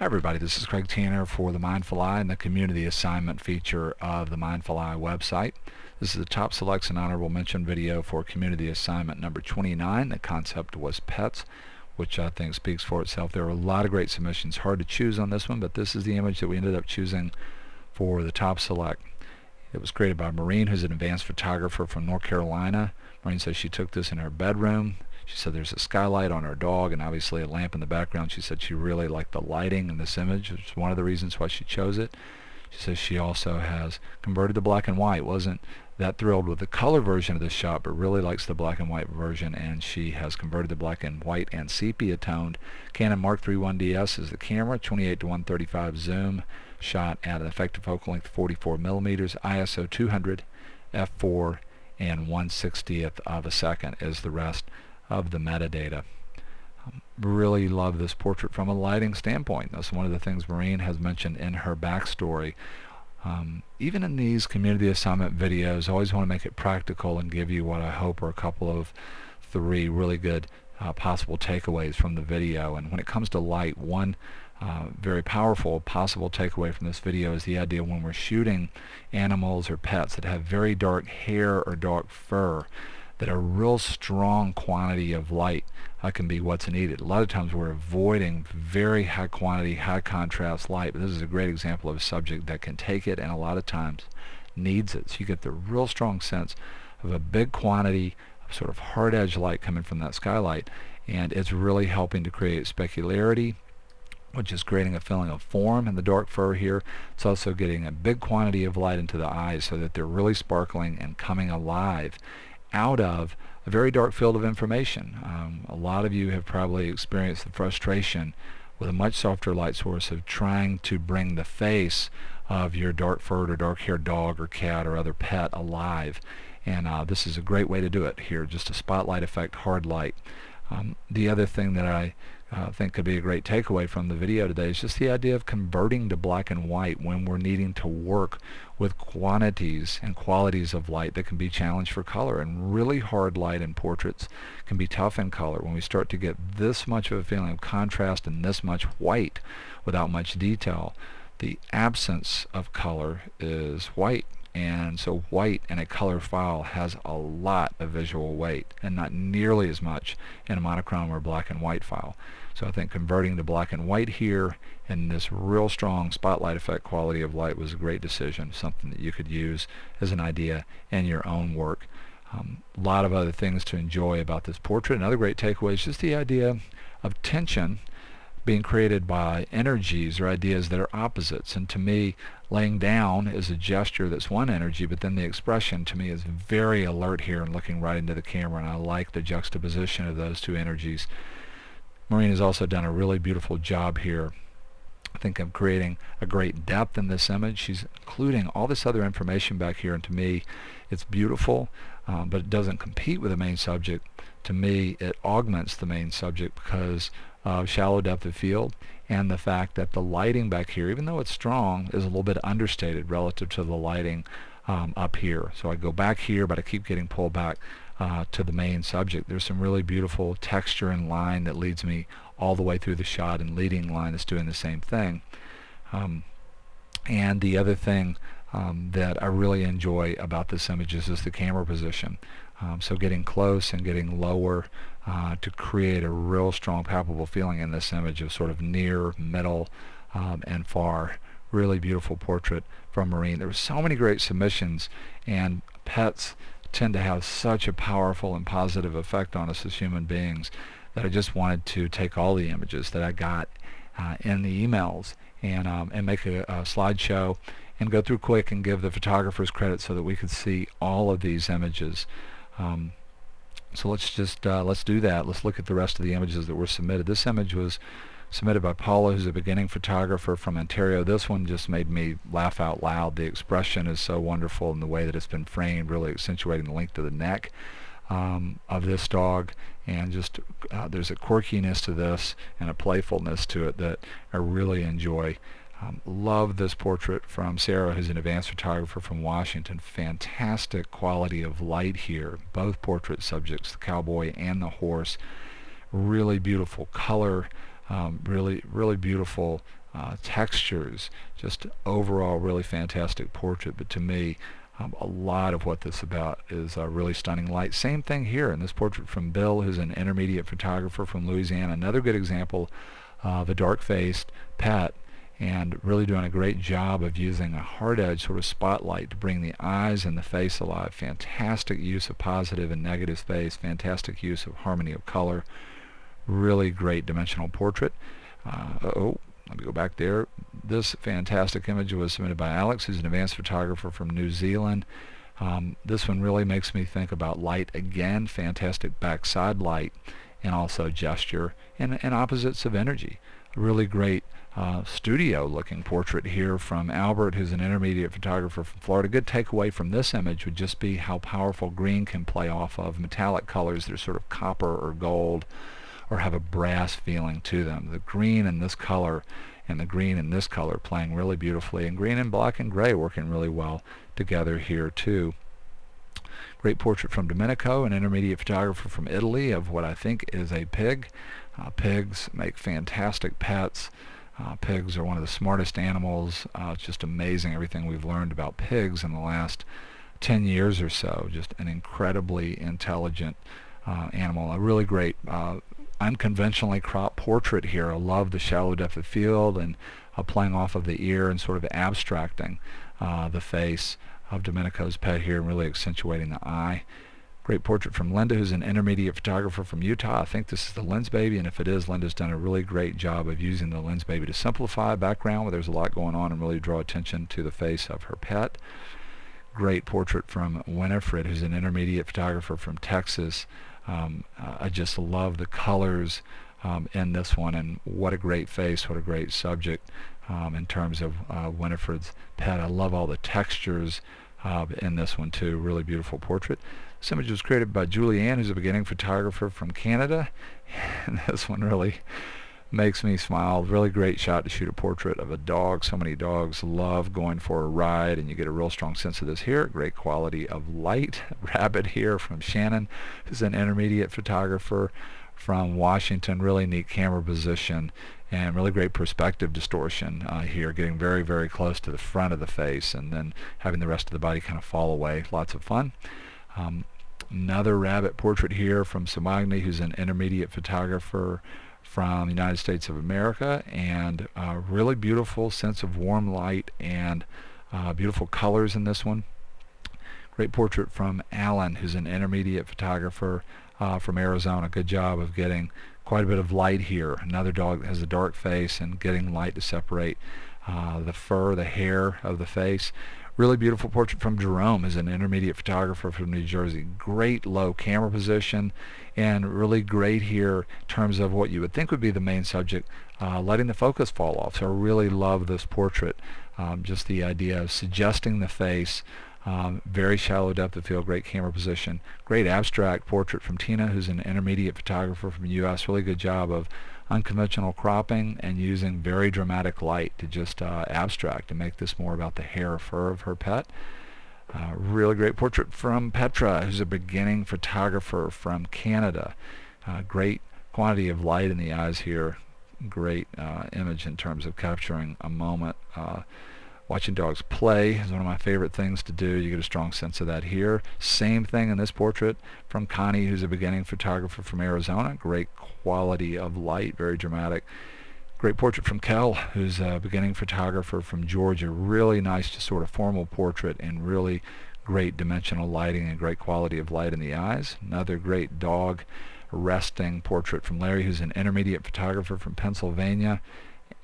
Hi everybody, this is Craig Tanner for the Mindful Eye and the Community Assignment feature of the Mindful Eye website. This is the top selects and honorable mention video for Community Assignment number 29. The concept was pets, which I think speaks for itself. There were a lot of great submissions. Hard to choose on this one, but this is the image that we ended up choosing for the top select. It was created by Maureen, who's an advanced photographer from North Carolina. Maureen says she took this in her bedroom. She said there's a skylight on her dog and obviously a lamp in the background. She said she really liked the lighting in this image, which is one of the reasons why she chose it. She says she also has converted to black and white. Wasn't that thrilled with the color version of this shot, but really likes the black and white version, and she has converted to black and white and sepia toned. Canon Mark III 1DS is the camera, 28 to 135 zoom, shot at an effective focal length 44 millimeters, ISO 200, f4, and 1/60th of a second is the rest of the metadata. Really love this portrait from a lighting standpoint. That's one of the things Maureen has mentioned in her backstory. Even in these community assignment videos, I always want to make it practical and give you what I hope are a couple of three really good possible takeaways from the video. And when it comes to light, one very powerful possible takeaway from this video is the idea when we're shooting animals or pets that have very dark hair or dark fur, that a real strong quantity of light can be what's needed. A lot of times we're avoiding very high quantity, high contrast light, but this is a great example of a subject that can take it and a lot of times needs it. So you get the real strong sense of a big quantity of sort of hard edge light coming from that skylight, and it's really helping to create specularity, which is creating a feeling of form in the dark fur here. It's also getting a big quantity of light into the eyes so that they're really sparkling and coming alive out of a very dark field of information. A lot of you have probably experienced the frustration with a much softer light source of trying to bring the face of your dark furred or dark haired dog or cat or other pet alive, and this is a great way to do it here, just a spotlight effect, hard light. The other thing that I think could be a great takeaway from the video today is just the idea of converting to black and white when we're needing to work with quantities and qualities of light that can be challenged for color. And really hard light in portraits can be tough in color. When we start to get this much of a feeling of contrast and this much white without much detail, the absence of color is white. And so white in a color file has a lot of visual weight and not nearly as much in a monochrome or black and white file. So I think converting to black and white here in this real strong spotlight effect quality of light was a great decision, something that you could use as an idea in your own work. A lot of other things to enjoy about this portrait. Another great takeaway is just the idea of tension being created by energies or ideas that are opposites. And to me, laying down is a gesture that's one energy, but then the expression to me is very alert here and looking right into the camera, and I like the juxtaposition of those two energies. Maureen has also done a really beautiful job here, I think, of creating a great depth in this image. She's including all this other information back here, and to me it's beautiful, but it doesn't compete with the main subject. To me it augments the main subject because of shallow depth of field and the fact that the lighting back here, even though it's strong, is a little bit understated relative to the lighting up here. So I go back here, but I keep getting pulled back to the main subject. There's some really beautiful texture and line that leads me all the way through the shot, and leading line is doing the same thing. And the other thing that I really enjoy about this image is just the camera position. So getting close and getting lower to create a real strong palpable feeling in this image of sort of near, middle, and far. Really beautiful portrait from Maureen. There were so many great submissions, and pets tend to have such a powerful and positive effect on us as human beings that I just wanted to take all the images that I got in the emails and make a slideshow and go through quick and give the photographers credit so that we could see all of these images. So let's do that. Let's look at the rest of the images that were submitted. This image was submitted by Paula, who's a beginning photographer from Ontario. This one just made me laugh out loud. The expression is so wonderful in the way that it's been framed, really accentuating the length of the neck of this dog, and just there's a quirkiness to this and a playfulness to it that I really enjoy. Love this portrait from Sarah, who's an advanced photographer from Washington. Fantastic quality of light here. Both portrait subjects, the cowboy and the horse. Really beautiful color. Really beautiful textures, just overall really fantastic portrait. But to me, a lot of what this is about is really stunning light. Same thing here in this portrait from Bill, who's an intermediate photographer from Louisiana. Another good example of a dark-faced pet, and really doing a great job of using a hard edge sort of spotlight to bring the eyes and the face alive. Fantastic use of positive and negative space, fantastic use of harmony of color, really great dimensional portrait. Let me go back there. This fantastic image was submitted by Alex, who's an advanced photographer from New Zealand. This one really makes me think about light again, fantastic backside light, and also gesture and opposites of energy. A really great studio looking portrait here from Albert, who's an intermediate photographer from Florida. Good takeaway from this image would just be how powerful green can play off of metallic colors that are sort of copper or gold or have a brass feeling to them. The green in this color and the green in this color playing really beautifully, and green and black and gray working really well together here too. Great portrait from Domenico, an intermediate photographer from Italy, of what I think is a pig. Pigs make fantastic pets. Pigs are one of the smartest animals. It's just amazing everything we've learned about pigs in the last 10 years or so. Just an incredibly intelligent animal. A really great unconventionally cropped portrait here. I love the shallow depth of field and playing off of the ear and sort of abstracting the face of Domenico's pet here and really accentuating the eye. Great portrait from Linda, who's an intermediate photographer from Utah. I think this is the Lens Baby, and if it is, Linda's done a really great job of using the Lens Baby to simplify a background where there's a lot going on and really draw attention to the face of her pet. Great portrait from Winifred, who's an intermediate photographer from Texas. I just love the colors in this one, and what a great face, what a great subject in terms of Winifred's pet. I love all the textures in this one too. Really beautiful portrait. This image was created by Julianne, who's a beginning photographer from Canada, and this one really makes me smile. Really great shot to shoot a portrait of a dog. So many dogs love going for a ride, and you get a real strong sense of this here. Great quality of light. Rabbit here from Shannon, who's an intermediate photographer from Washington. Really neat camera position and really great perspective distortion here, getting very, very close to the front of the face and then having the rest of the body kind of fall away. Lots of fun. Another rabbit portrait here from Samagni, who's an intermediate photographer from the United States of America, and really beautiful sense of warm light and beautiful colors in this one. Great portrait from Alan, who's an intermediate photographer from Arizona. Good job of getting quite a bit of light here. Another dog that has a dark face and getting light to separate the fur, the hair of the face. Really beautiful portrait from Jerome, who's an intermediate photographer from New Jersey. Great low camera position and really great here in terms of what you would think would be the main subject, letting the focus fall off. So I really love this portrait. Just the idea of suggesting the face, very shallow depth of field, great camera position. Great abstract portrait from Tina, who's an intermediate photographer from the U.S. Really good job of unconventional cropping and using very dramatic light to just abstract and make this more about the hair or fur of her pet. Really great portrait from Petra, who's a beginning photographer from Canada. Great quantity of light in the eyes here. Great image in terms of capturing a moment. Watching dogs play is one of my favorite things to do. You get a strong sense of that here. Same thing in this portrait from Connie, who's a beginning photographer from Arizona. Great quality of light, very dramatic. Great portrait from Kel, who's a beginning photographer from Georgia. Really nice, just sort of formal portrait and really great dimensional lighting and great quality of light in the eyes. Another great dog resting portrait from Larry, who's an intermediate photographer from Pennsylvania.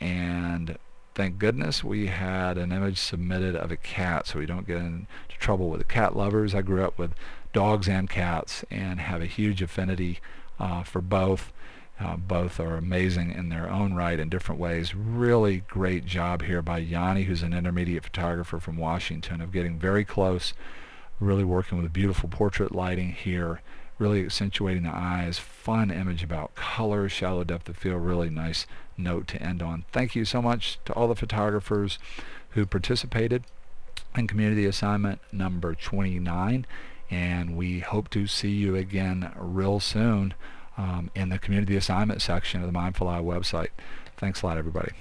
And thank goodness we had an image submitted of a cat so we don't get into trouble with the cat lovers. I grew up with dogs and cats and have a huge affinity for both. Both are amazing in their own right in different ways. Really great job here by Yanni, who's an intermediate photographer from Washington, of getting very close, really working with beautiful portrait lighting here, really accentuating the eyes. Fun image about color, shallow depth of field, really nice note to end on. Thank you so much to all the photographers who participated in community assignment number 29, and we hope to see you again real soon in the community assignment section of the Mindful Eye website. Thanks a lot, everybody.